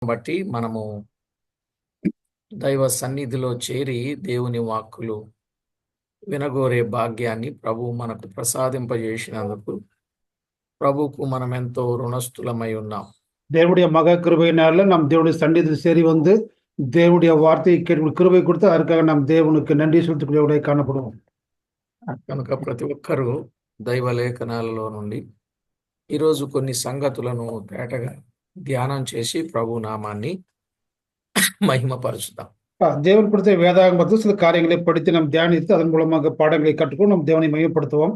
బట్టి మనము దైవ సన్నిధిలో చేరి దేవుని వాక్కులు వినగోరే భాగ్యాన్ని ప్రభువు మనకు ప్రసాదింపజేసినందుకు ప్రభువుకు మనం ఎంతో రుణస్థులమై ఉన్నాం. தேவனுடைய மகா கிருபையினால நம் தேவனுடைய சன்னிதியில் சேரி வந்து தேவனுடைய வார்த்தையை கேட்கும் கிருபை கொடுத்து அதற்காக நாம் தேவனுக்கு நன்றி செலுத்தக்கூடியவர்களாய் காணப்படுவோம். కనుక ప్రతి ఒక్కరూ దైవ లేఖనాలలో నుండి ఈరోజు కొన్ని సంగతులను తేటగా ధ్యానం చేసి ప్రభు నామాన్ని మహిమపరుచుదాం. தேவன் கொடுத்த வேதாகமத்தில் சில காரியங்களை படித்து நாம் தியானித்து அதன் மூலமாக பாடங்களை கற்றுக்கொண்டு நம் தேவனை மையப்படுத்துவோம்.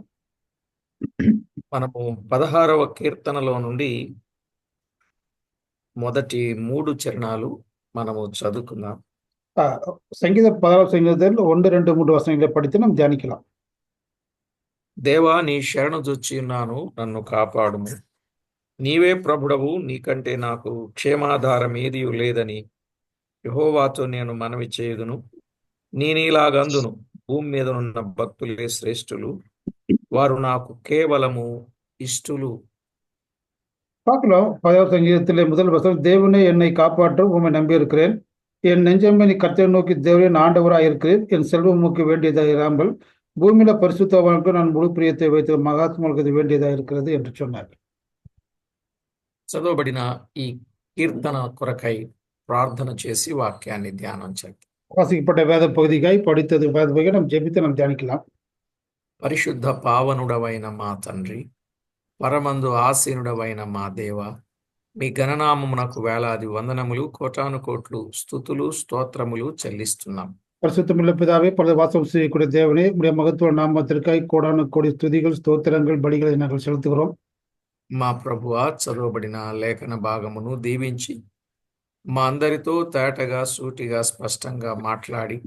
మనము 16వ కీర్తనలో నుండి మొదటి 3 చరణాలు మనము చదువుకుందాం. సంగీత 16వ సంగీతం 1, 2, 3 వచనాలు படித்து நாம் தியானிக்கலாம். దేవా, నీ శరణు జొచ్చి ఉన్నాను, నన్ను కాపాడుము. నీవే ప్రభుడవు, నీకంటే నాకు క్షేమాధారం ఏదీ లేదని యెహోవాతో నేను మనవి చేయుదును. నేనీలాగందును, భూమి మీద ఉన్న భక్తులే శ్రేష్ఠులు, వారు నాకు కేవలము ఇష్టులు. பார்க்கலாம். 10వ சங்கீதத்திலே முதல் வசனம், தேவனே என்னை காப்பாற்றும், உம்மை நம்பியிருக்கிறேன். என் நெஞ்சமே நீ கர்த்தரை நோக்கி தேவனின் ஆண்டவராக இருக்கிறேன். என் செல்வம் உமக்கு வேண்டியதாக இராமல் பூமியில பரிசுத்தவானுக்கு நான் முழு பிரியத்தை வைத்து மகாத்மாவுக்கு இது வேண்டியதாக இருக்கிறது என்று சொன்னார். చదవబడిన ఈ కీర్తన కొరకై ప్రార్థన చేసి వాక్యాన్ని ధ్యానం చేద్దాం. வாசிக்கப்பட்ட வேத பகுதிக்காய் படித்தது வேத பகுதியை நாம் ஜெபித்து நாம் தியானிக்கலாம். పరిశుద్ధ పావనుడవైన మా తండ్రి, పరమందు ఆసీనుడవైన మా దేవ, మీ గణనామమునకు వేలాది వందనములు, కోటాను కోట్లు స్తుతులు స్తోత్రములు చెల్లిస్తున్నాం. பரிசுத்தமுள்ள பிதாவே, பல வாசம் செய்யக்கூடிய தேவனே, உடைய மகத்துவ நாமத்திற்காய் கோடான கோடி ஸ்துதிகள் ஸ்தோத்திரங்கள் பலிகளை நாங்கள் செலுத்துகிறோம். మా ప్రభువా, చదవబడిన లేఖన భాగమును దీవించి మా అందరితో తేటగా సూటిగా స్పష్టంగా మాట్లాడి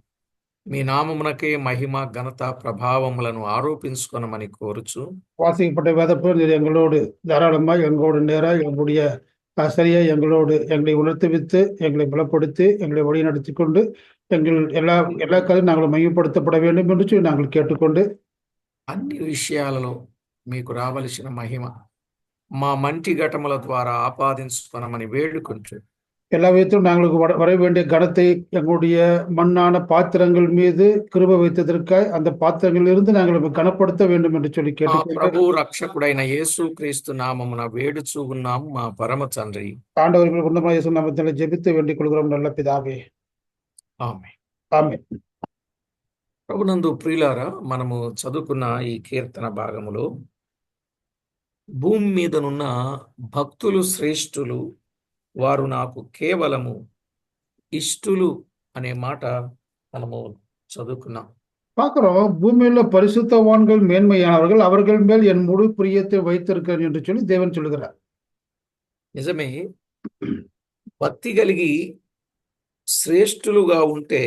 మీ నామమునకే మహిమ ఘనత ప్రభావములను ఆరోపించుకొనమని కోరుచు, வாசிக்கப்பட்ட வேத பகுதி எங்களோடு தாராளமாய் எங்களோடு நேராக எங்களுடைய சரியா எங்களை உணர்த்துவித்து எங்களை பலப்படுத்தி எங்களை வழி நடத்தி கொண்டு எங்கள் எல்லா காலையும் நாங்கள் மையப்படுத்தப்பட வேண்டும் என்று சொல்லி நாங்கள் கேட்டுக்கொண்டு అన్ని విషయాలలో మీకు రావలసిన మహిమ మా మంటి ఘటముల ద్వారా ఆపాదించుకొనమని వేడుకుంటూ, எல்லா விதத்திலும் நாங்களுக்கு வர வேண்டிய கணத்தை எங்களுடைய மண்ணான பாத்திரங்கள் மீது கிருபை வைத்ததற்காக அந்த பாத்திரங்களில் இருந்து நாங்கள் கனப்படுத்த வேண்டும் என்று சொல்லி మా கேட்டுக்கொண்டு ప్రభు రక్షకుడైన యేసుక్రీస్తు నామమున వేడుచూ ఉన్నాం మా పరమ తండ్రి. ஆண்டவர்கள் உன்னதமான இயேசு நாமத்தில் ஜெபித்து வேண்டிக் கொள்கிறோம் நல்ல பிதாவே. ఆమేన్. ఆమేన్. ప్రభునందు ప్రియులారా, మనము చదువుకున్న ఈ కీర్తన భాగములో భూమి మీదనున్న భక్తులు శ్రేష్ఠులు, వారు నాకు కేవలము ఇష్టులు అనే మాట మనము చదువుకున్నాం. பார்க்கிறோம், பூமியில பரிசுத்தவான்கள் மேன்மையானவர்கள், அவர்கள் மேல் என் முழு பிரியத்தை வைத்திருக்கிறேன் என்று சொல்லி தேவன் சொல்லுகிறார். నిజమే, భక్తి కలిగి శ్రేష్ఠులుగా ఉంటే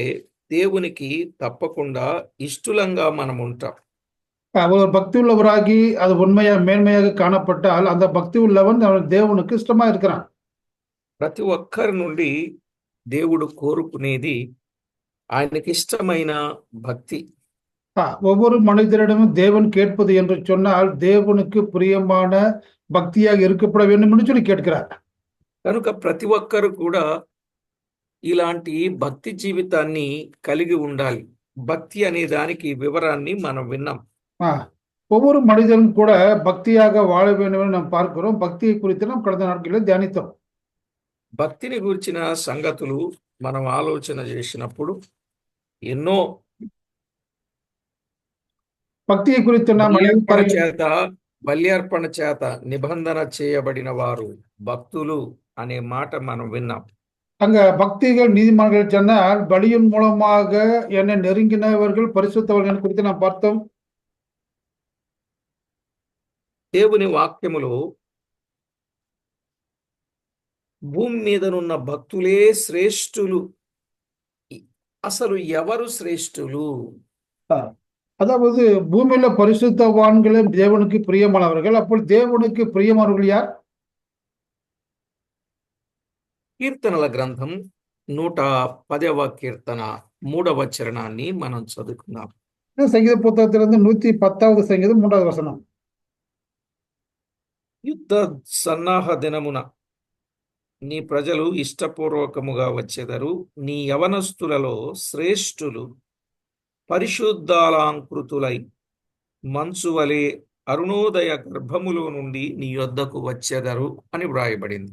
దేవునికి తప్పకుండా ఇష్టలంగా మనం ఉంటాం. அவர் ஒரு பக்தி உள்ளவராகி அது மேன்மையாக காணப்பட்டால் அந்த பக்தி உள்ளவன் அவன் தேவனுக்கு இஷ்டமா இருக்கிறான். ప్రతి ఒక్కరి నుండి దేవుడు కోరుకునేది ఆయనకి ఇష్టమైన భక్తి. ஒவ்வொரு மனிதரிடமும் தேவன் கேட்பது என்று சொன்னால் தேவனுக்கு பிரியமான பக்தியாக இருக்கப்பட வேண்டும் என்று சொல்லி கேட்கிறார். కనుక ప్రతి ఒక్కరు కూడా ఇలాంటి భక్తి జీవితాన్ని కలిగి ఉండాలి. భక్తి అనే దానికి వివరాన్ని మనం విన్నాం. ஒவ்வொரு மனிதனும் கூட பக்தியாக வாழ வேண்டும் என்று நாம் பார்க்கிறோம். பக்தியை குறித்து நாம் கடந்த நாட்களில் தியானித்தோம். భక్తిని గురించిన సంగతులు మనం ఆలోచన చేసినప్పుడు ఎన్నో பக்தியை குறித்து நாம் బల్యార్పణ చేత నిబంధన చేయబడిన వారు భక్తులు అనే మాట మనం విన్నాం. அங்க பக்திகள் நீதிமான்கள் சொன்னால் பலியின் மூலமாக என்னை நெருங்கினவர்கள் பரிசுத்தவர்கள் குறித்து நாம் பார்த்தோம். దేవుని వాక్యములో భూమి మీదనున్న భక్తులే శ్రేష్ఠులు. అసలు ఎవరు శ్రేష్ఠులు? அதாவது பூமியில பரிசுத்தவான்களே தேவனுக்கு பிரியமானவர்கள். அப்போ தேவனுக்கு பிரியமானவர்கள் யார்? కీర్తనల గ్రంథం 110వ కీర్తన 3వ చరణాన్ని మనం చదువుకుందాం. సంగీత పుస్తకத்திலிருந்து 110வது సంగీతం 3వ వచనం. యుద్ధ సన్నాహ దినమున నీ ప్రజలు ఇష్టపూర్వకముగా వచ్చెదరు. నీ యవనస్తులలో శ్రేష్ఠులు పరిశుద్ధాలంకృతులై మంచు వలె అరుణోదయ గర్భములో నుండి నీ యొద్దకు వచ్చెదరు అని వ్రాయబడింది.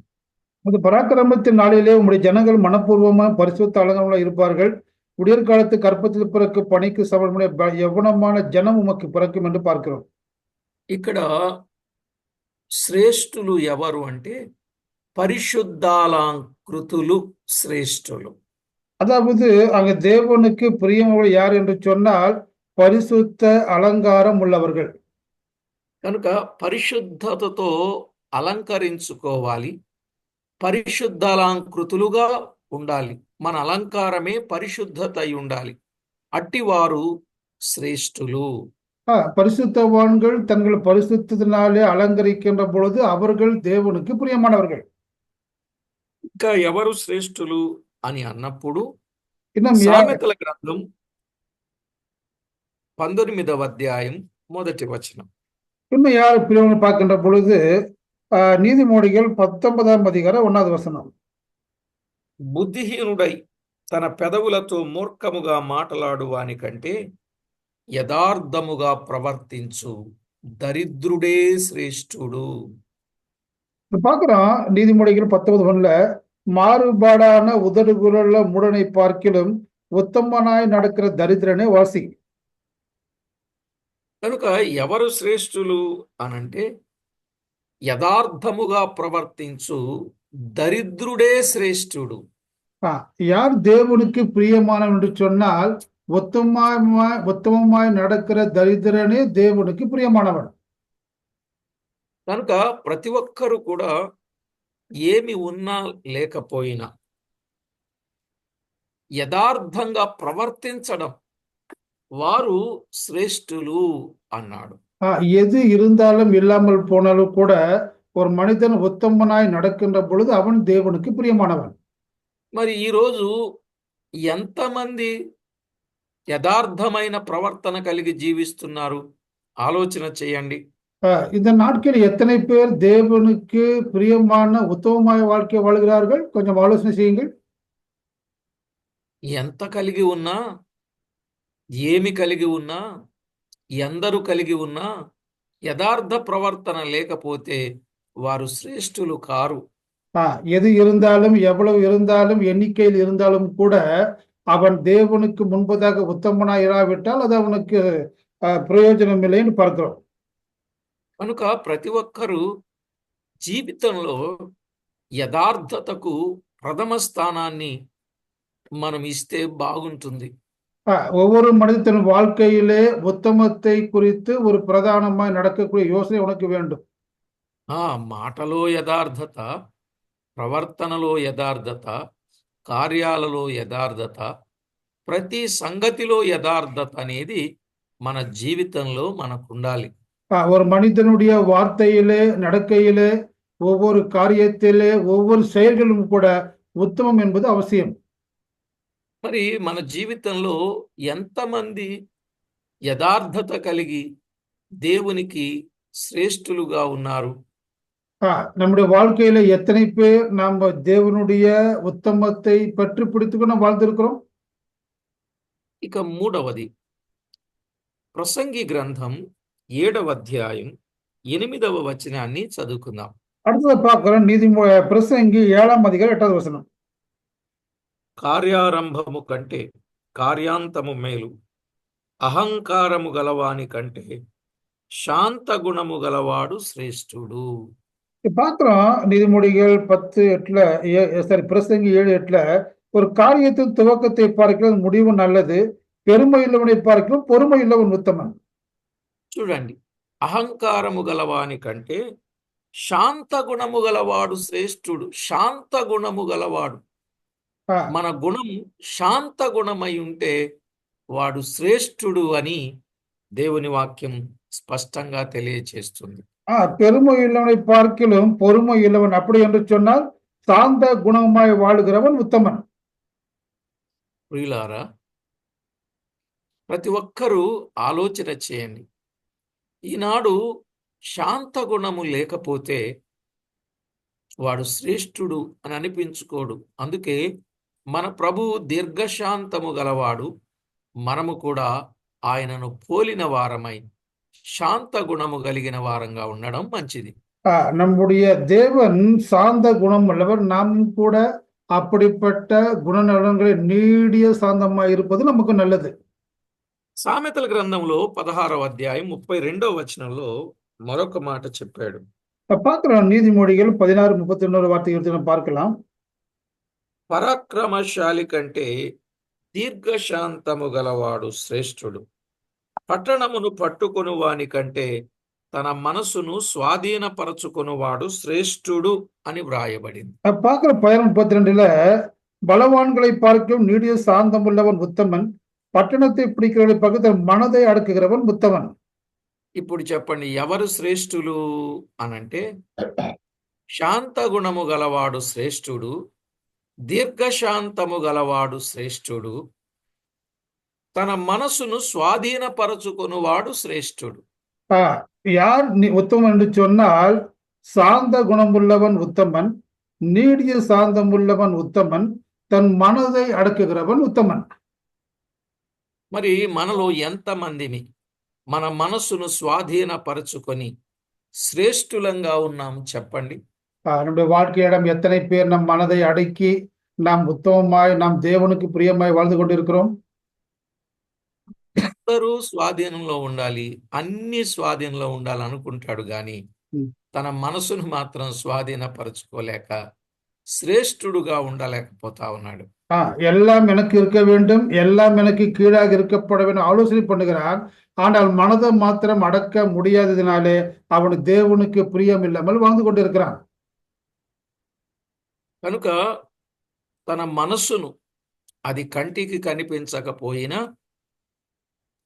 அது பராக்கிரமத்தின் நாளிலே உம்முடைய ஜனங்கள் மனப்பூர்வமாக பரிசுத்த அலங்கமுள்ள இருப்பார்கள். விடியற்காலத்து கற்பத்தில் பிறக்கும் பணிக்கு சமமான యవ్వనமான జనం ఉమకు பிறக்கும் என்று பார்க்கிறோம். ఇక్కడ శ్రేష్ఠులు ఎవరు అంటే పరిశుద్ధాలంకృతులు శ్రేష్ఠులు. அதாவது அங்க தேவனுக்கு பிரியமுள்ள யார் என்று சொன்னால் பரிசுத்த அலங்காரம் உள்ளவர்கள். కనుక పరిశుద్ధతతో అలంకరించుకోవాలి, పరిశుద్ధాలంకృతులుగా ఉండాలి. మన అలంకారమే పరిశుద్ధత అయి ఉండాలి. అట్టివారు శ్రేష్ఠులు. பரிசுத்தவான்கள் தங்கள் பரிசுத்தினாலே அலங்கரிக்கின்ற பொழுது அவர்கள் தேவனுக்கு பிரியமானவர்கள். ఇంకా ఎవరు శ్రేష్ఠులు అని అన్నప్పుడు இன்னும் సామెతల గ్రంథం 19వ అధ్యాయం 1వ వచనం. இன்னும் யார் பிரியவங்க பார்க்கின்ற பொழுது நீதிமொழிகள் 19ஆம் அதிகாரம் 1வது வசனம். బుద్ధిహీనుడై తన పెదవులతో మూర్ఖముగా మాటలాడు వాని కంటే యథార్థముగా ప్రవర్తించు దరిద్రుడే శ్రేష్ఠుడు. பார்க்கிறோம் நீதிமொழிகள் 19:1 மாறுபாடான உதடுகளுள்ள மூடனை பார்க்கிலும் ఉత్తమనాய் நடக்கிற దరిద్రనే వాసి. కనుక ఎవరు శ్రేష్ఠులు అనంటే యథార్థముగా ప్రవర్తించు దరిద్రుడే శ్రేష్ఠుడు. யார் தேவனுக்கு பிரியமானவன் என்று சொன்னால் உத்தமமாய் நடக்கிற దరిద్రనే దేవునికి ప్రియమానవన్. కనుక ప్రతి ఒక్కరు కూడా ఏమి ఉన్నా లేకపోయినా యథార్థంగా ప్రవర్తించడం వారు శ్రేష్ఠులు అన్నాడు. எது இருந்தாலும் இல்லாமல் போனாலும் கூட ஒரு மனிதன் உத்தமனாய் நடக்கின்ற பொழுது அவன் தேவனுக்கு பிரியமானவன். మరి ఈరోజు ఎంతమంది యథార్థమైన ప్రవర్తన కలిగి జీవిస్తున్నారు ఆలోచన చేయండి. இந்த நாட்களில் எத்தனை பேர் தேவனுக்கு பிரியமான உத்தமമായ வாழ்க்கை வாழ்கிறார்கள்? கொஞ்சம் ஆலோசனை செய்யுங்கள். ఎంత కలిగి ఉన్నా, ఏమి కలిగి ఉన్నా, ఎందరు కలిగి ఉన్నా యథార్థ ప్రవర్తన లేకపోతే వారు శ్రేష్ఠులు కారు. எது இருந்தாலும் எவ்வளவு இருந்தாலும் எண்ணிக்கையில் இருந்தாலும் கூட அவன் தேவனுக்கு முன்பதாக உத்தமனாய் இராவிட்டால் அது அவனுக்கு பிரயோஜனம் இல்லைன்னு பார்க்கிறோம். కనుక ప్రతి ఒక్కరూ జీవితంలో యథార్థతకు ప్రథమ స్థానాన్ని మనం ఇస్తే బాగుంటుంది. ஒவ்வொரு மனிதன் வாழ்க்கையிலே உத்தமத்தை குறித்து ஒரு பிரதானமாய் நடக்கக்கூடிய யோசனை உனக்கு வேண்டும். మాటలో యథార్థత, ప్రవర్తనలో యథార్థత, కార్యాలలో యథార్థత, ప్రతి సంగతిలో యథార్థత అనేది మన జీవితంలో మనకుండాలి. ஒரு மனிதனுடைய வார்த்தையிலே, நடக்கையிலே, ஒவ்வொரு காரியத்திலே, ஒவ்வொரு செயல்களும் கூட உத்தமம் என்பது அவசியம். మరి మన జీవితంలో ఎంతమంది యథార్థత కలిగి దేవునికి శ్రేష్ఠులుగా ఉన్నారు? நம்முடைய வாழ்க்கையில எத்தனை பேர் நாம் தேவனுடைய உத்தமத்தை பற்றி பிடித்துக்கொண்டு நாம் வாழ்ந்திருக்கிறோம்? ఇక మూడవది ప్రసంగి గ్రంథం 7వ అధ్యాయం 8వ వచనాన్ని చదువుకుందాం. அடுத்தது பார்க்கிறோம் பிரசங்கி 7ஆம் அதிகாரம் 8வது వచనం. కార్యారంభము కంటే కార్యాంతము మేలు, అహంకారము గలవాని కంటే శాంత గుణము గలవాడు శ్రేష్ఠుడు. பார்க்கிறோம் நீதிமொழிகள் 10:8 பிரசங்கி 7:8 ஒரு காரியத்தின் துவக்கத்தை பார்க்கிறது முடிவு நல்லது, பெருமை இல்லவனை பார்க்கிறோம் பொறுமை இல்லவன் உத்தமன். చూడండి, అహంకారము గలవాని కంటే శాంత గుణము గలవాడు శ్రేష్ఠుడు. శాంత గుణము గలవాడు, మన గుణం శాంత గుణమై ఉంటే వాడు శ్రేష్ఠుడు అని దేవుని వాక్యం స్పష్టంగా తెలియచేస్తుంది. பெருமை இல்லவனை பார்க்கிலும் பொறுமை இல்லவன், அப்படி என்று சொன்னால் சாந்த குணமாய் வாழுகிறவன் ఉత్తమన్. ప్రియులారా, ప్రతి ఒక్కరూ ఆలోచన చేయండి. ఈనాడు శాంత గుణము లేకపోతే వాడు శ్రేష్ఠుడు అని అనిపించుకోడు. అందుకే మన ప్రభువు దీర్ఘశాంతము గలవాడు. మనము కూడా ఆయనను పోలిన వారమై శాంత గుణము కలిగిన వారంగా ఉండడం మంచిది. நம்முடைய தேவன் சாந்த குணம் உள்ளவர். நாம் கூட அப்படிப்பட்ட குணநலன்களை நீடிய சாந்தமாய் இருப்பது நமக்கு நல்லது. సామెతల గ్రంథంలో 16వ అధ్యాయం 32వ వచనంలో మరొక మాట చెప్పాడు. பார்க்கலாம், நீதிமொழிகள் 16:31 வார்த்தை எடுத்து நம்ம பார்க்கலாம். పరాక్రమశాలి కంటే దీర్ఘశాంతము గలవాడు శ్రేష్ఠుడు. పట్టణమును పట్టుకొను వాని కంటే తన మనసును స్వాధీనపరచుకొనువాడు శ్రేష్ఠుడు అని వ్రాయబడింది. பார்க்கிற 11:32ல பலவான்களை பார்க்கும் நீடிய சாந்தம் உள்ளவன் உத்தமன், పట్టణத்தை பிடிக்கிறவர்களை பகுத்த మనதை అడకుகிறవన్ ఉత్తమన్. ఇప్పుడు చెప్పండి, ఎవరు శ్రేష్ఠులు అనంటే శాంత గుణము గలవాడు శ్రేష్ఠుడు, దీర్ఘశాంతము గలవాడు శ్రేష్ఠుడు, తన మనసును స్వాధీనపరచుకొనువాడు శ్రేష్ఠుడు. யார் உத்தமன் என்று சொன்னால் சாந்த குணமுள்ளவன் உத்தமன், நீடிய சாந்தம் உள்ளவன் உத்தமன், తన మనதை అడకుகிறవన్ ఉత్తమన్. మరి మనలో ఎంతమందిని మన మనసును స్వాధీనపరచుకొని శ్రేష్ఠులంగా ఉన్నాం చెప్పండి. நம்முடைய வாழ்க்கையிடம் எத்தனை பேர் நம் மனதை அடக்கி நாம் உத்தமமாய் நாம் தேவனுக்கு பிரியமாய் வாழ்ந்து கொண்டிருக்கிறோம்? అందరూ స్వాధీనంలో ఉండాలి, అన్ని స్వాధీనంలో ఉండాలనుకుంటాడు గాని తన మనసును మాత్రం స్వాధీనపరచుకోలేక శ్రేష్ఠుడుగా ఉండలేకపోతా ఉన్నాడు. எல்லாம் எனக்கு இருக்க வேண்டும், எல்லாம் எனக்கு கீழாக இருக்கப்பட வேண்டும் ஆலோசனை பண்ணுகிறான். ஆனால் மனதை மாத்திரம் அடக்க முடியாததினாலே அவன் தேவனுக்கு பிரியம் இல்லாமல் வாழ்ந்து கொண்டிருக்கிறான். కనుక తన మనసును, అది కంటికి కనిపించకపోయినా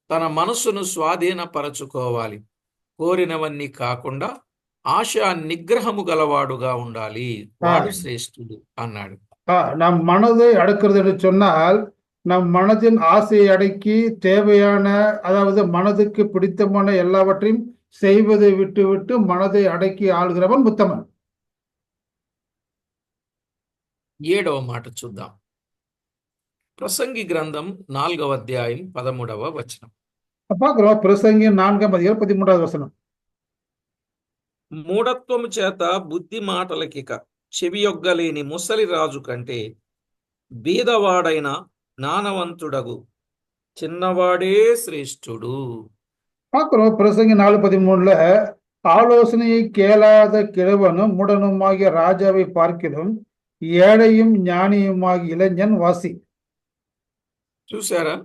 తన మనసును స్వాధీనపరచుకోవాలి. కోరినవన్నీ కాకుండా ఆశా నిగ్రహము గలవాడుగా ఉండాలి, వాడు శ్రేష్ఠుడు అన్నాడు. நம் மனதை அடக்கிறது என்று சொன்னால் நம் மனதின் ஆசையை அடக்கி தேவையான, அதாவது மனதுக்கு பிடித்தமான எல்லாவற்றையும் செய்வதை விட்டு விட்டு மனதை அடக்கி ஆளுகிறவன் உத்தமன். 7వ మాట చూద్దాం. ప్రసంగి గ్రంథం 4వ అధ్యాయం 13వ వచనం. பார்க்கிறோம், பிரசங்கி 4:13 வசனம். మూఢత్వము చేత బుద్ధి మాటలకిక చెవియొగ్గలేని ముసలి రాజు కంటే బీదవాడైన జ్ఞానవంతుడగు చిన్నవాడే శ్రేష్ఠుడు. பார்க்கிறோம், பிரசங்கி 4:13ல ஆலோசனையை கேளாத கிழவனும் மூடனுமாகிய ராஜாவை பார்க்கிலும் ஏழையும் ஞானியுமாகிய இளைஞன் வாசி. చూసారా,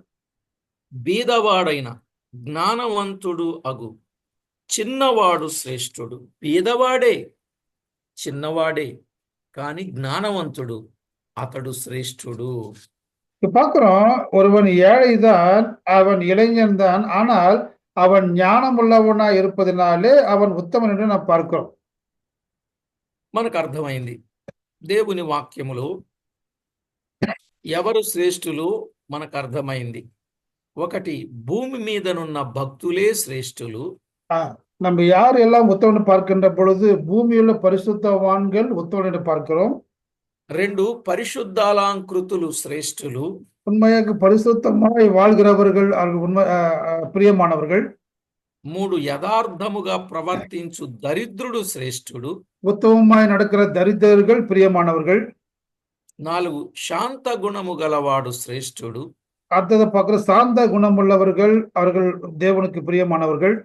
బీదవాడైన జ్ఞానవంతుడు అగు చిన్నవాడు శ్రేష్ఠుడు. బీదవాడే, చిన్నవాడే, కానీ జ్ఞానవంతుడు, అతడు శ్రేష్ఠుడు. பார்க்கிறோம், ஒருவன் ஏழைதான், அவன் இளைஞன் தான், ஆனால் அவன் ஞானம் உள்ளவனா இருப்பதனாலே அவன் உத்தமன் என்று நாம் பார்க்கிறோம். మనకు అర్థమైంది, దేవుని వాక్యములో ఎవరు శ్రేష్ఠులు మనకు అర్థమైంది. ఒకటి, భూమి మీదనున్న భక్తులే శ్రేష్ఠులు. நம்ம யார் எல்லாம் உத்தமன் பார்க்கின்ற பொழுது பூமியுள்ள பரிசுத்தவான்கள் உத்தமன் என்று பார்க்கிறோம். 2, పరిశుద్ధాలంకృతులు శ్రేష్ఠులు. உண்மையாக பரிசுத்தமாய் வாழ்கிறவர்கள் உண்மை பிரியமானவர்கள். 3, యథార్థముగా ప్రవర్తించు దరిద్రుడు శ్రేష్ఠుడు. உத்தமமாய் நடக்கிற தரித்திரர்கள் பிரியமானவர்கள். 4, శాంత గుణము గలవాడు శ్రేష్ఠుడు. அடுத்ததை பார்க்கிற சாந்த குணம் உள்ளவர்கள், அவர்கள் தேவனுக்கு பிரியமானவர்கள்.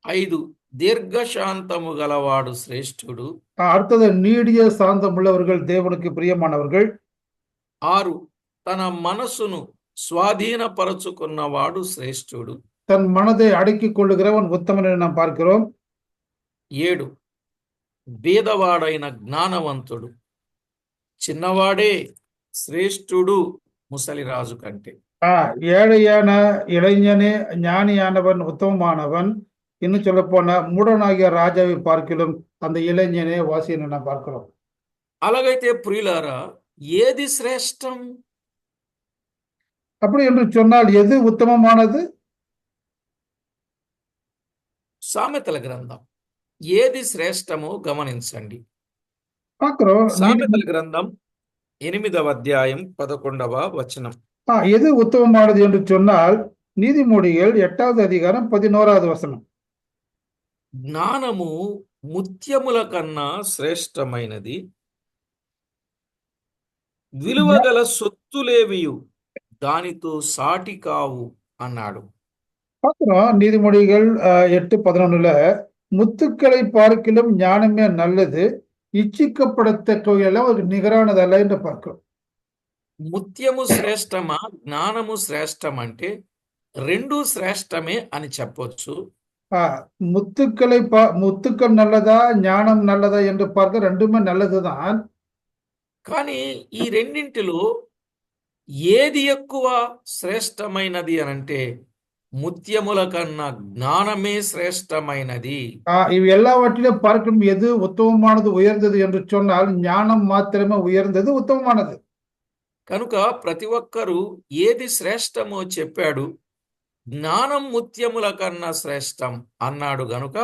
5, దీర్ఘశాంతము గలవాడు శ్రేష్ఠుడు. அடுத்தது நீடிய சாந்தம் உள்ளவர்கள் தேவனுக்கு பிரியமானவர்கள். 6, తన మనసును స్వాధీనపరచుకున్నవాడు శ్రేష్ఠుడు. தன் மனதை அடக்கிக் கொள்ளுகிறவன் உத்தமன் என்று நாம் பார்க்கிறோம். 7, బీదవాడైన జ్ఞానవంతుడు, చిన్నవాడే శ్రేష్ఠుడు ముసలి రాజు కంటే. ஏழையான இளைஞனே ஞானியானவன் உத்தமமானவன். இன்னும் சொல்ல போனா மூடனாகிய ராஜாவை பார்க்கிலும் அந்த இளைஞனே வாசி என்று நாம் பார்க்கிறோம். అలాగైతే ప్రియులారా, ఏది శ్రేష్టం? அப்படி என்று சொன்னால் எது ఉత్తమமானது? సామెతల గ్రంథం ఏది శ్రేష్టమో గమనించండి. பார்க்கிறோம் நீதி. సామెతల గ్రంథం 8వ అధ్యాయం 11వ వచనం. எது உத்தமமானது என்று சொன்னால் நீதிமொழிகள் 8வது அதிகாரம் 11வது வசனம். జ్ఞానము ముత్యముల కన్నా శ్రేష్టమైనది, విలువగల సొత్తులేవియు దానితో సాటి కావు అన్నాడు. பார்க்கிறோம் நீதிமொழிகள் 8:11 முத்துக்களை பார்க்கிலும் ஞானமே நல்லது, இச்சிக்கப்படத்தக்கவையெல்லாம் ஒரு நிகரானதல்ல என்று பார்க்கிறோம். ముత్యము శ్రేష్టమా, జ్ఞానము శ్రేష్టం అంటే రెండూ శ్రేష్టమే అని చెప్పొచ్చు. முத்துக்கள் நல்லதா ஞானம் நல்லதா என்று பார்க்க ரெண்டுமே நல்லதுதான். కానీ ఈ రెండింటిలో ఏది ఎక్కువ శ్రేష్టమైనది అనంటే ముత్యముల కన్నా జ్ఞానమే శ్రేష్టమైనది. ఇవి எல்லாவற்றிலும் பார்க்கும் எது உத்தமமானது உயர்ந்தது என்று சொன்னால் ஞானம் మాత్రమే உயர்ந்தது ఉత్తమమైనది. కనుక ప్రతి ఒక్కరూ ఏది శ్రేష్టమో చెప్పాడు. జ్ఞానం ముత్యముల కన్నా శ్రేష్టం అన్నాడు గనుక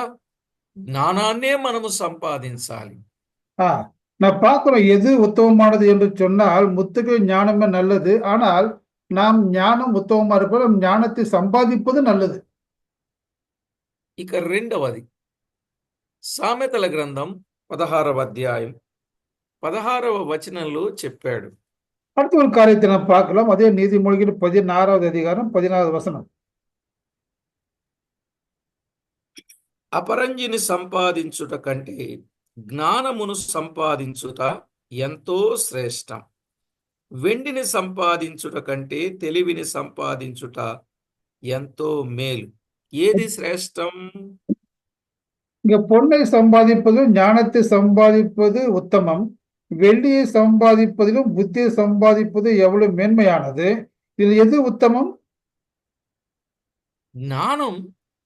జ్ఞానాన్నే మనము సంపాదించాలి. நான் பார்க்கிறோம் எது உத்தமமானது என்று சொன்னால் முத்துக்கள் ஞானமே நல்லது, ஆனால் நாம் ஞானம் ఉత్తమమా இருப்பது ஞானத்தை సంపాదింపது நல்லது. ఇక రెండవది సామెతల గ్రంథం 16వ అధ్యాయం 16వ వచనంలో చెప్పాడు. அடுத்த ஒரு காரியத்தை நாம் பார்க்கலாம். அதே நீதிமொழிகள் 16வது அதிகாரம் 16வது வசனம். అపరంజిని సంపాదించుట కంటే జ్ఞానమును సంపాదించుట ఎంతో శ్రేష్టం. వెండిని సంపాదించుట కంటే తెలివిని సంపాదించుట ఎంతో మేలు. ఏది శ్రేష్టం? இங்க பொன்னை சம்பாதிப்பது ஞானத்தை சம்பாதிப்பது உத்தமம், வெள்ளியை சம்பாதிப்பதிலும் புத்தியை சம்பாதிப்பது எவ்வளவு மேன்மையானது. இது எது உத்தமம்? జ్ఞానం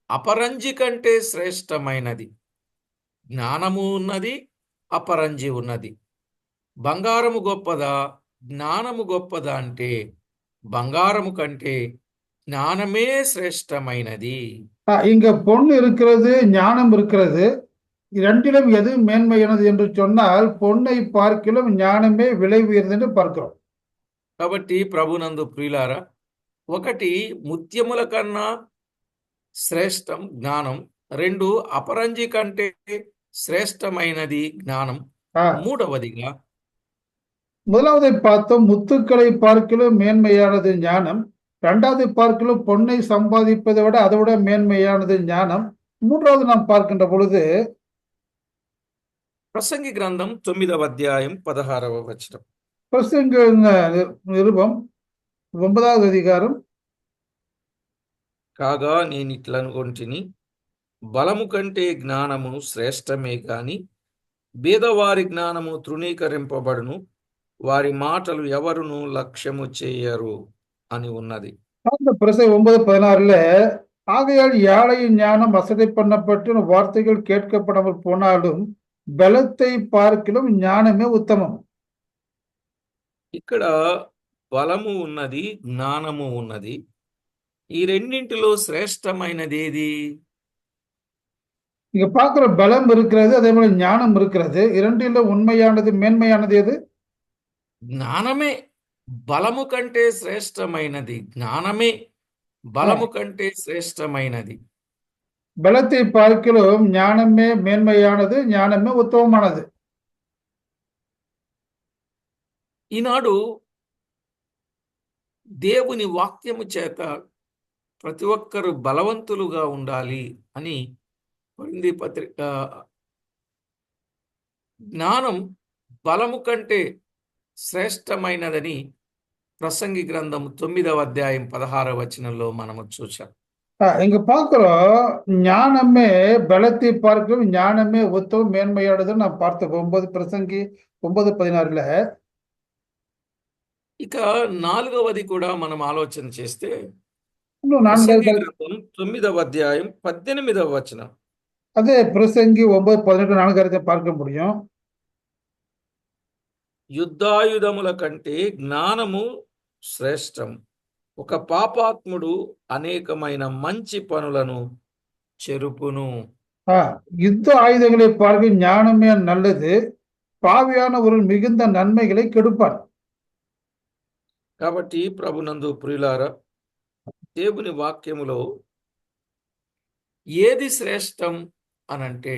అపరంజి కంటే శ్రేష్టమైనది. జ్ఞానము ఉన్నది, అపరంజి ఉన్నది. బంగారము గొప్పదా, జ్ఞానము గొప్పదా అంటే బంగారము కంటే జ్ఞానమే శ్రేష్టమైనది. இங்க பொன் இருக்கிறது, ஞானம் இருக்கிறது. இரண்டிலும் எது மேன்மையானது என்று சொன்னால் பொன்னை பார்க்கிலும் ஞானమే విலை ఉయర్ందని பார்க்கிறோம். కాబట్టి ప్రభునందు ప్రియులారా, ఒకటి ముత్యముల కన్నా శ్రేష్టం జ్ఞానం, రెండు అపరంజి కంటే శ్రేష్టమైనది జ్ఞానం, మూడవదిగా முதலாவதை பார்த்தோம், முத்துக்களை பார்க்கிலும் மேன்மையானது ஞானம். இரண்டாவது பார்க்கிலும் பொன்னை சம்பாதிப்பதை விட அதை விட மேன்மையானது ஞானம். மூன்றாவது நாம் பார்க்கின்ற பொழுது ప్రసంగి గ్రంథం 9వ అధ్యాయం 16వ వచనం. பிரசங்க நிருபம் 9வது அதிகாரம். కాగా నేనిట్లనుకొంటిని, బలము కంటే జ్ఞానము శ్రేష్టమే గాని బీదవారి జ్ఞానము తృణీకరింపబడును, వారి మాటలు ఎవరును లక్ష్యము చేయరు అని ఉన్నది. பிரசங்க 9:16 ஆகையால் ஏழையின் ஞானம் வசதி பண்ணப்பட்டு வார்த்தைகள் கேட்கப்படாமல் போனாலும் బలத்தை பார்க்கிலும் జ్ఞానమే ఉత్తమం. ఇక్కడ బలము ఉన్నది, జ్ఞానము ఉన్నది. ఈ రెండింటిలో శ్రేష్టమైనది ఏది? இங்க பார்க்கிற பலம் இருக்கிறது, அதே போல ஞானம் இருக்கிறது. இரண்டிலும் உண்மையானது மேன்மையானது எது? జ్ఞానమే బలము కంటే శ్రేష్టమైనది. జ్ఞానమే బలము కంటే శ్రేష్టమైనది. பலத்தை பார்க்கிலும் ஞானமே மேன்மையானது, ஞானమే ఉత్తమమైనది. ఈనాడు దేవుని వాక్యము చేత ప్రతి ఒక్కరు బలవంతులుగా ఉండాలి అని కొరింథీ పత్రిక, జ్ఞానం బలము కంటే శ్రేష్టమైనదని ప్రసంగి గ్రంథం 9వ అధ్యాయం 16వ వచనంలో మనము చూసాం. இங்க பார்க்கிறோம், ஞானமே பலத்தை பார்க்கிலும் ஞானமே உத்தமம் மேன்மையானது நாம் பார்த்தோம். பிரசங்கி 9:16. ఇక నాలుగవది కూడా మనం ఆలోచన చేస్తే இன்னும் ప్రసంగి 4வது గ్రంథం 9వ అధ్యాయం 18వ వచనం. அதே பிரசங்கி 9:18 4 பார்க்க முடியும். యుద్ధాయుధముల కంటే జ్ఞానము శ్రేష్టం, ఒక పాపాత్ముడు అనేకమైన మంచి పనులను చెరుపును. யுத்த ஆயுதங்களை பார்க்க ஞானமே நல்லது, பாவியான ஒரு மிகுந்த நன்மைகளை கெடுப்பான். కాబట్టి ప్రభునందు ప్రియులారా, దేవుని వాక్యములో ఏది శ్రేష్టం అనంటే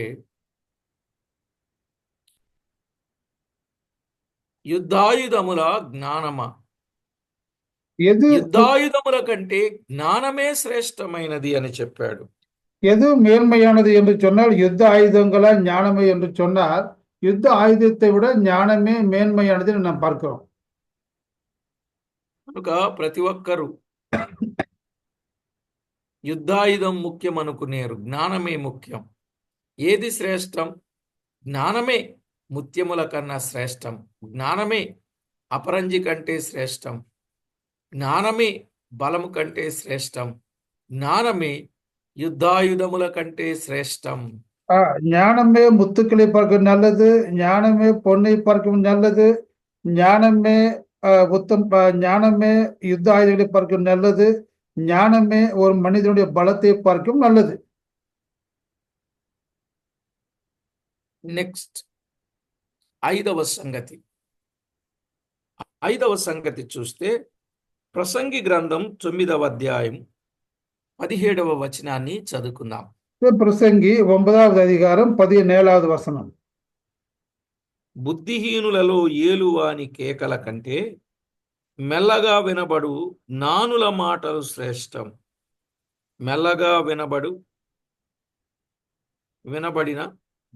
యుద్ధాయుధముల జ్ఞానమా? எது యుద్ధాయుధముల కంటే జ్ఞానమే శ్రేష్టమైనది అని చెప్పాడు. எது மேன்மையானது என்று சொன்னால் யுத்த ஆயுதங்களா ஞானமே என்று சொன்னால் யுத்த ஆயுதத்தை விட ஞானமே மேன்மையானது என்று நாம் பார்க்கிறோம். కనుక ప్రతి ఒక్కరూ యుద్ధాయుధం ముఖ్యం అనుకునేరు, జ్ఞానమే ముఖ్యం. ఏది శ్రేష్టం? జ్ఞానమే ముత్యముల కన్నా శ్రేష్టం. జ్ఞానమే అపరంజి కంటే శ్రేష్టం. జ్ఞానమే బలము కంటే శ్రేష్టం. జ్ఞానమే యుద్ధాయుధముల కంటే శ్రేష్టం. ஞானமே முத்துக்களை பார்க்க நல்லது, ஞானமே பொன்னை பார்க்க நல்லது, ஞானமே ஞானமே யுத்த ஆயுதங்களை பார்க்க நல்லது, ஞானமே ஒரு மனிதனுடைய பலத்தை பார்க்கும் நல்லது. నెక్స్ట్ ఐదవ సంగతి చూస్తే ప్రసంగి గ్రంథం 9వ అధ్యాయం 17వ వచనాన్ని చదువుకుందాం. ప్రసంగి 9వ అధికారం 17వ వచనం. బుద్ధిహీనులలో ఏలువాని కేకల కంటే మెల్లగా వినబడు జ్ఞానుల మాటలు శ్రేష్టం. మెల్లగా వినబడిన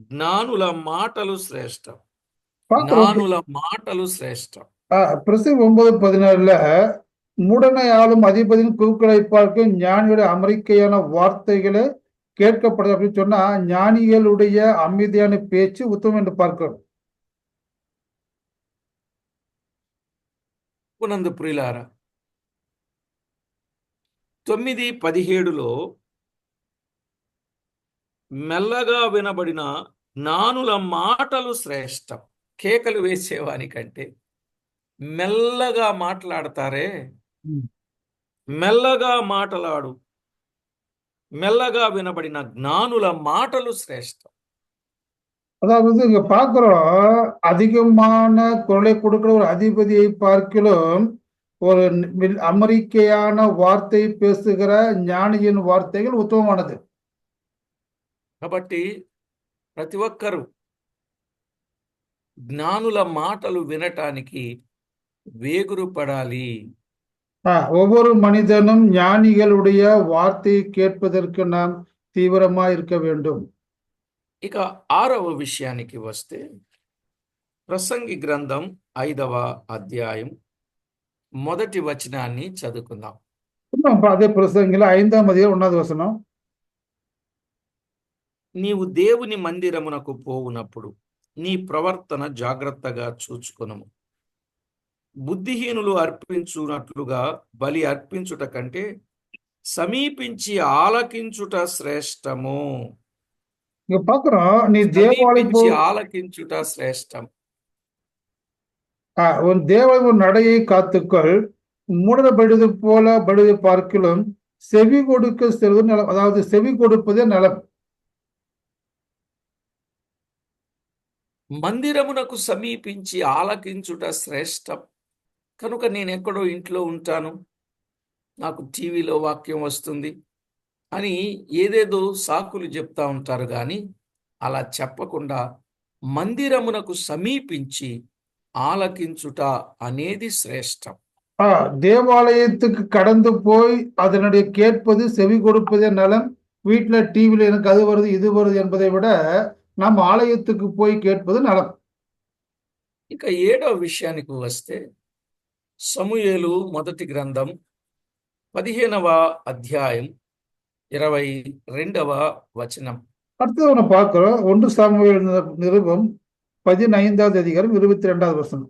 జ్ఞానుల మాటలు శ్రేష్టం. జ్ఞానుల మాటలు శ్రేష్టం. பிரசங்கி 9:17 மூடனை ஆளும் அதிபதியின் குழுக்களை பார்க்க ஞானியுடைய அமெரிக்கையான வார்த்தைகளை கேட்கப்படுது அப்படின்னு சொன்னா ஞானிகளுடைய அமைதியான பேச்சு உத்தமம் என்று பார்க்கிறோம். పునందు ప్రియులారా, 9:17లో మెల్లగా వినబడిన జ్ఞానుల మాటలు శ్రేష్టం. కేకలు వేసేవానికంటే మెల్లగా మాట్లాడతారే, మెల్లగా మాట్లాడు, మెల్లగా వినబడిన జ్ఞానుల మాటలు శ్రేష్టం. அதாவது இங்க பார்க்கிறோம், அதிகமான குரலை கொடுக்கிற ஒரு அதிபதியை பார்க்கிலும் ஒரு அமெரிக்கையான வார்த்தை பேசுகிற ஞானியின் வார்த்தைகள் உத்தமமானது. కాబట్టి ప్రతి ఒక్కరూ జ్ఞానుల మాటలు వినటానికి వేగురుపడాలి. ஒவ்வொரு மனிதனும் ஞானிகளுடைய வார்த்தையை கேட்பதற்கு நாம் தீவிரமா இருக்க வேண்டும். ఇక 6వ విషయానికి వస్తే ప్రసంగి గ్రంథం 5వ అధ్యాయం 1వ వచనాన్ని చదువుకుందాం. అదే ప్రసంగిలో 5వ అధ్యాయం 1వ వచనం. నీవు దేవుని మందిరమునకు పోవునప్పుడు నీ ప్రవర్తన జాగ్రత్తగా చూచుకొనుము. బుద్ధిహీనులు అర్పించునట్లుగా బలి అర్పించుట కంటే సమీపించి ఆలకించుట శ్రేష్టము. இங்க பாக்குறோம், நீ సమీపించి ఆలకించుట శ్రేష్టం. உன் தேவாலய நடையை காத்துக்கள், மூடப்படுவது போல படுவதை பார்க்கிலும் செவி கொடுக்க செல்வது நலம். அதாவது செவி கொடுப்பதே நலம். మందిరమునకు సమీపించి ఆలకించుట శ్రేష్టం. కనుక నేను ఎక్కడో ఇంట్లో ఉంటాను, నాకు టీవీలో వాక్యం వస్తుంది అని ఏదేదో సాకులు చెప్తా ఉంటారు. కానీ అలా చెప్పకుండా మందిరమునకు సమీపించి ఆలకించుట అనేది శ్రేష్టం. தேவாலயத்துக்கு கடந்து போய் அதனுடைய கேட்பது செவி கொடுப்பதே நலம். வீட்டுல டிவில எனக்கு அது வருது இது வருது என்பதை விட நாம் ఆలయத்துக்கு పోయి கேட்பது నలం. ఇక 7వ విషయానికి వస్తే సమూయేలు మొదటి గ్రంథం 15వ అధ్యాయం 22వ వచనం. அடுத்தது நம்ம பார்க்கிறோம், 1 சாமுவேல் நிருபம் 15వ అధికారం 22వ వచనం.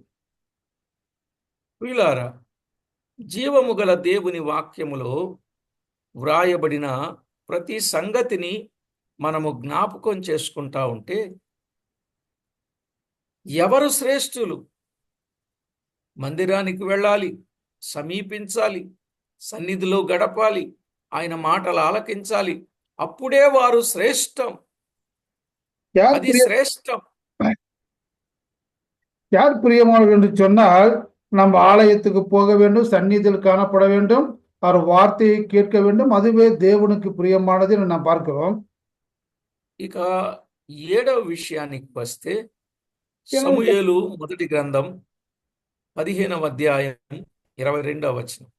ప్రియులారా, జీవము గల దేవుని వాక్యములో వ్రాయబడిన ప్రతి సంగతిని మనము జ్ఞాపకం చేసుకుంటా ఉంటే ఎవరు శ్రేష్ఠులు? మందిరానికి వెళ్ళాలి, సమీపించాలి, సన్నిధిలో గడపాలి, ఆయన మాటలు ఆలకించాలి. అప్పుడే వారు శ్రేష్టం. అది శ్రేష్టం. யார் பிரியமானவர் என்று சொன்னால் நம்ம ஆலயத்துக்கு போக வேண்டும், சந்நிதியில் காணப்பட வேண்டும், அவர் வார்த்தையை கேட்க வேண்டும். அதுவே தேவனுக்கு பிரியமானது என்று நாம் பார்க்கிறோம். ఇక 7వ విషయానికి వస్తే எனவே సమూయేలు మొదటి గ్రంథం 15వ అధ్యాయం 22వ వచనం.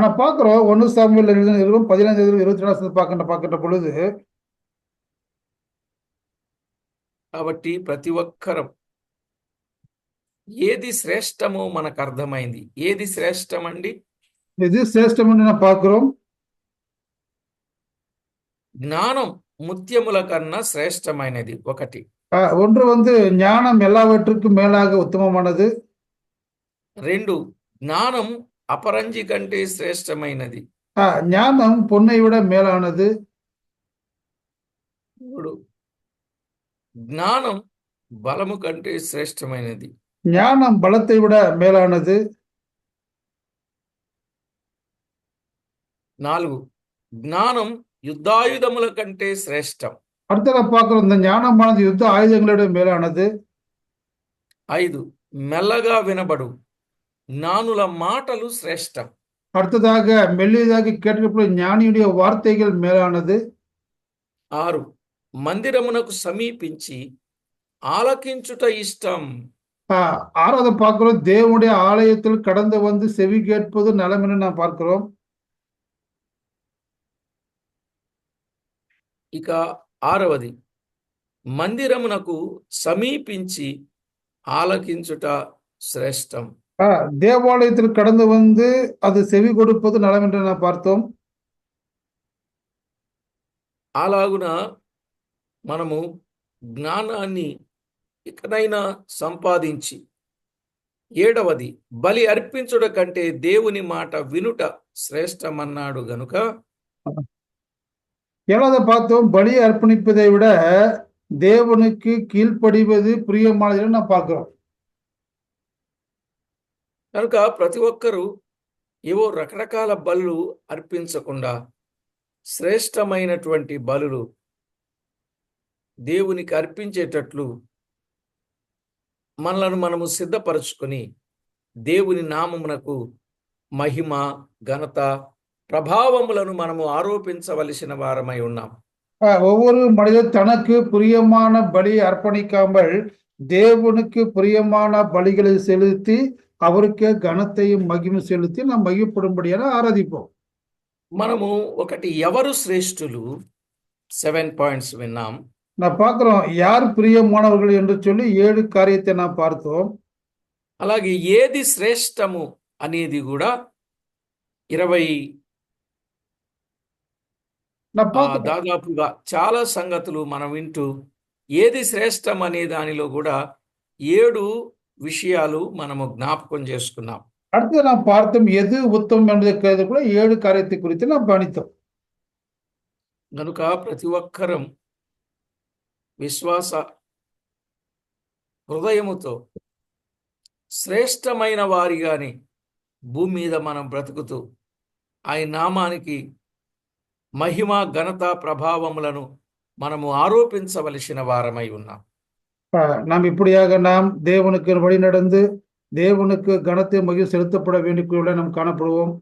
நான் பார்க்கிறோம் 1 சாமுவேல் 15 22 பார்க்கின்ற பொழுது కాబట్టి ప్రతి ఒక్కరం ఏది శ్రేష్టమో మనకు అర్థమైంది. ఏది శ్రేష్టం అండి? எது சிரேஷ்டம் என்று நாம் பார்க்கிறோம். జ్ఞానం ముత్యముల కన్నా శ్రేష్టమైనది ఒకటి. ஒன்று ஞானம் எல்லாவற்றுக்கும் மேலாக உத்தமமானது. 2 జ్ఞానం అపరంజి కంటే శ్రేష్టమైనది. ஞானம் பொன்னை விட மேலானது. 3 జ్ఞానం బలము కంటే శ్రేష్టమైనది. ஞானம் பலத்தை விட மேலானது. 4 జ్ఞానం యుద్ధాయుధముల కంటే శ్రేష్టం. அடுத்ததாக பார்க்கிறோம், இந்த ஞானமானது யுத்த ஆயுதங்களை விட மேலானது. 5 మెల్లగా వినబడు జ్ఞానుల మాటలు శ్రేష్టం. அடுத்ததாக மெல்லியதாக கேட்கப்படும் ஞானியுடைய வார்த்தைகள் மேலானது. 6 మందిరమునకు సమీపించి ఆలకించుట ఇష్టం. ஆறாவது பார்க்கிறோம், தேவனுடைய ஆலயத்தில் கடந்து வந்து செவி கேட்பது நலம் என்று நாம் பார்க்கிறோம். ఇక 6వది మందిరమునకు సమీపించి ఆలకించుట శ్రేష్టం. தேவாலயத்தில் கடந்து வந்து அது செவி கொடுப்பது நலம் என்று நாம் பார்த்தோம். అలాగున మనము జ్ఞానాన్ని ఇకనైనా సంపాదించి 7వది బలి అర్పించుట కంటే దేవుని మాట వినుట శ్రేష్టమన్నాడు గనుక 7வது பார்த்தோம், பலியை அர்ப்பணிப்பதை விட தேவனுக்கு கீழ்ப்படிவது பிரியமானது என்று நாம் பார்க்கிறோம். కనుక ప్రతి ఒక్కరూ ఏవో రకరకాల బలులు అర్పించకుండా శ్రేష్టమైనటువంటి బలులు దేవునికి అర్పించేటట్లు మనలను మనము సిద్ధపరచుకొని దేవుని నామమునకు మహిమ, ఘనత, ప్రభావములను మనము ఆరోపించవలసిన వారమై ఉన్నాం. ஒவ்வொரு மனிதர் தனக்கு பிரியமான பலியை அர்ப்பணிக்காமல் தேவனுக்கு பிரியமான பலிகளை செலுத்தி அவருக்கே கனத்தையும் மகிமை செலுத்தி நாம் மகிழ்ப்படும்படியான ஆராதிப்போம். మనము ఒకటి ఎవరు శ్రేష్ఠులు 7 పాయింట్స్ విన్నాం. நான் பார்க்கிறோம், யார் பிரியமானவர்கள் என்று சொல்லி 7 காரியத்தை நாம் பார்த்தோம். అలాగే ఏది శ్రేష్టము అనేది కూడా 20 நான் பார்க்கிறோம், దాదాపుగా చాలా సంగతులు మనం వింటూ ఏది శ్రేష్టం అనే దానిలో కూడా 7 విషయాలు మనము జ్ఞాపకం చేసుకున్నాం. அடுத்து நாம் பார்த்தோம் எது உத்தமம் என்பதை கூட 7 காரியத்தை குறித்து நாம் கவனித்தோம். కనుక ప్రతి ఒక్కరం విశ్వాస హృదయముతో శ్రేష్టమైన వారిగాని భూమి మీద మనం బ్రతుకుతూ ఆయన నామానికి మహిమ, ఘనత, ప్రభావములను మనము ఆరోపించవలసిన వారమై ఉన్నాం. நாம் இப்படியாக நாம் தேவனுக்கு வழி நடந்து தேவனுக்கு கனத்தை மகிழ்ச்சி செலுத்தப்பட வேண்டிய நாம் காணப்படுவோம்.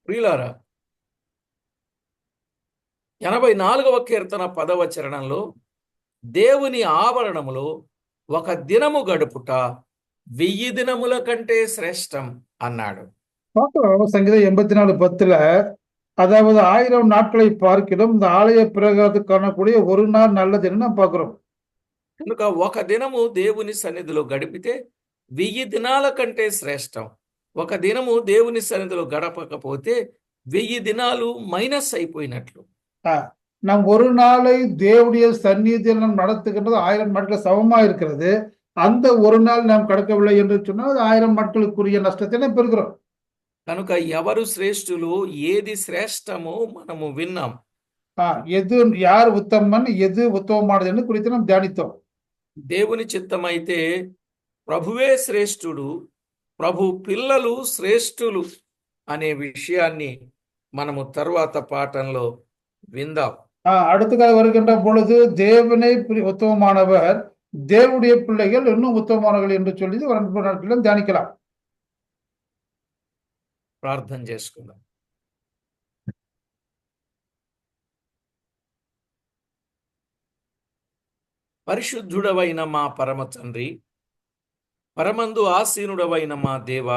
ప్రియులారా, 84వ కీర్తన 10వ చరణంలో దేవుని ఆవరణములో ఒక దినము గడుపుట 1000 దినముల కంటే శ్రేష్టం అన్నాడు. பார்க்கிறோம், சங்கீதம் 84:10 அதாவது 1000 நாட்களை பார்க்கிறோம் இந்த ஆலய பிரகாரத்துக்கு காணக்கூடிய ஒரு நாள் நல்லதுன்னு நாம் பார்க்கிறோம். కనుక ఒక దినము దేవుని సన్నిధిలో గడిపితే 1000 దినాల కంటే శ్రేష్టం. ఒక దినము దేవుని సన్నిధిలో గడపకపోతే 1000 దినాలు మైనస్ అయిపోయినట్లు. நாம் ஒரு நாளை தேவனுடைய சந்நிதியில் நாம் நடத்துகின்றது 1000 நாட்கள் சமமா இருக்கிறது. அந்த ஒரு நாள் நாம் கடக்கவில்லை என்று சொன்னால் 1000 நாட்களுக்குரிய நஷ்டத்தை நாம் பெறுகிறோம். కనుక ఎవరు శ్రేష్ఠులు, ఏది శ్రేష్టమో మనము విన్నాం. எது யார் உத்தமன், எது உத்தமமானது குறித்து நாம் தியானித்தோம். దేవుని చిత్తమైతే ప్రభువే శ్రేష్ఠుడు, ప్రభు పిల్లలు శ్రేష్ఠులు అనే విషయాన్ని మనము తర్వాత పాఠంలో విందాం. அடுத்த வருகின்ற பொழுது தேவனை உத்தமமானவர், தேவனுடைய பிள்ளைகள் இன்னும் உத்தமமானவர்கள் என்று சொல்லி ஒரு 2 நாட்களிலும் தியானிக்கலாம். ప్రార్థన చేసుకుందాం. పరిశుద్ధుడవైన మా పరమ తండ్రి, పరమందు ఆసీనుడవైన మా దేవ,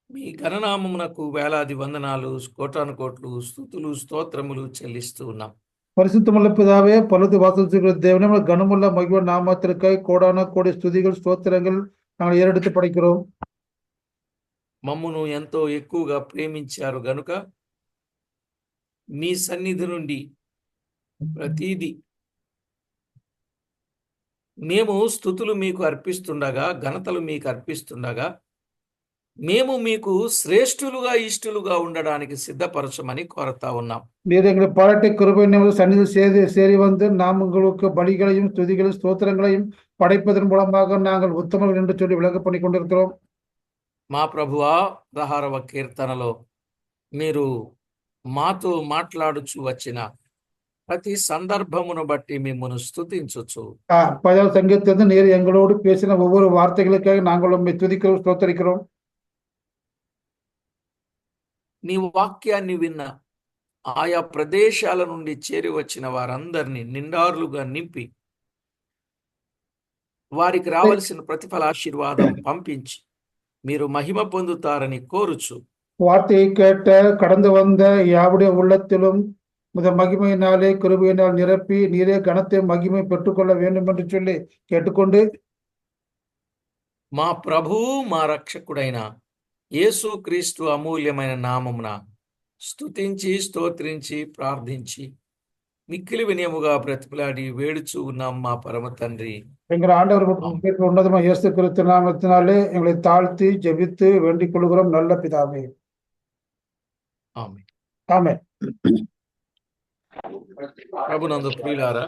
మీ ఘననామమునకు వేలాది వందనాలు, కోటాను కోట్లు స్తుతులు స్తోత్రములు చెల్లిస్తూ ఉన్నాం. பரிசுத்தமுள்ள பிதாவே, பலது வாசல் தேவனே, கனமுள்ள மகிழ்வு நாமத்திற்காய் கோடான கோடி ஸ்துதிகள் ஸ்தோத்திரங்கள் நாங்கள் ஏறெடுத்து படைக்கிறோம். మమ్మును ఎంతో ఎక్కువగా ప్రేమించారు గనుక మీ సన్నిధి నుండి ప్రతీది మేము స్తుతులు మీకు అర్పిస్తుండగా, ఘనతలు మీకు అర్పిస్తుండగా, మేము మీకు శ్రేష్ఠులుగా ఇష్టలుగా ఉండడానికి సిద్ధపరచమని కోరుతా ఉన్నాం. நீர் எங்களை பாராட்டி கிருபை சன்னிதி சேரி வந்து நாம் உங்களுக்கு பலிகளையும் துதிகளையும் ஸ்தோத்திரங்களையும் படைப்பதன் மூலமாக நாங்கள் உத்தமர்கள் என்று சொல்லி விளங்க பண்ணி கொண்டிருக்கிறோம். మా ప్రభువా, 16వ కీర్తనలో మీరు మాతో మాట్లాడుచు వచ్చిన ప్రతి సందర్భమును బట్టి మిమ్మల్ని స్తుతించుచు 10వ சங்கீதத்திலிருந்து நீர் எங்களோடு பேசின ஒவ்வொரு வார்த்தைகளுக்காக நாங்கள் உண்மை துதிக்கிறோம், ஸ்தோத்தரிக்கிறோம். నీ వాక్యాన్ని విన్న ఆయా ప్రదేశాల నుండి చేరి వచ్చిన వారందరినీ నిండారులుగా నింపి వారికి రావలసిన ప్రతిఫల ఆశీర్వాదం పంపించి మీరు మహిమ పొందుతారని కోరుచు, வார்த்தையை கேட்ட கடந்து வந்த யாவுடைய உள்ளத்திலும் மகிமையினாலே கிருபையினால் நிரப்பி நீரே கனத்தை மகிமை பெற்றுக்கொள்ள வேண்டும் என்று சொல்லி கேட்டுக்கொண்டு, మా ప్రభువు మా రక్షకుడైన యేసుక్రీస్తు అమూల్యమైన నామమున స్తుతించి స్తోత్రించి ప్రార్థించి మిక్కిలి వినయముగా బ్రతిమలాడి వేడుచూ ఉన్నాం మా పరమ తండ్రి. எங்கள் ஆண்டவர் உன்னதமா இயேசு கிறிஸ்து நாமத்தினாலே எங்களை தாழ்த்தி ஜெபித்து வேண்டிக் கொள்கிறோம், நல்ல பிதாவே. ఆమేన్. ఆమేన్. ప్రభునందు ప్రియులారా,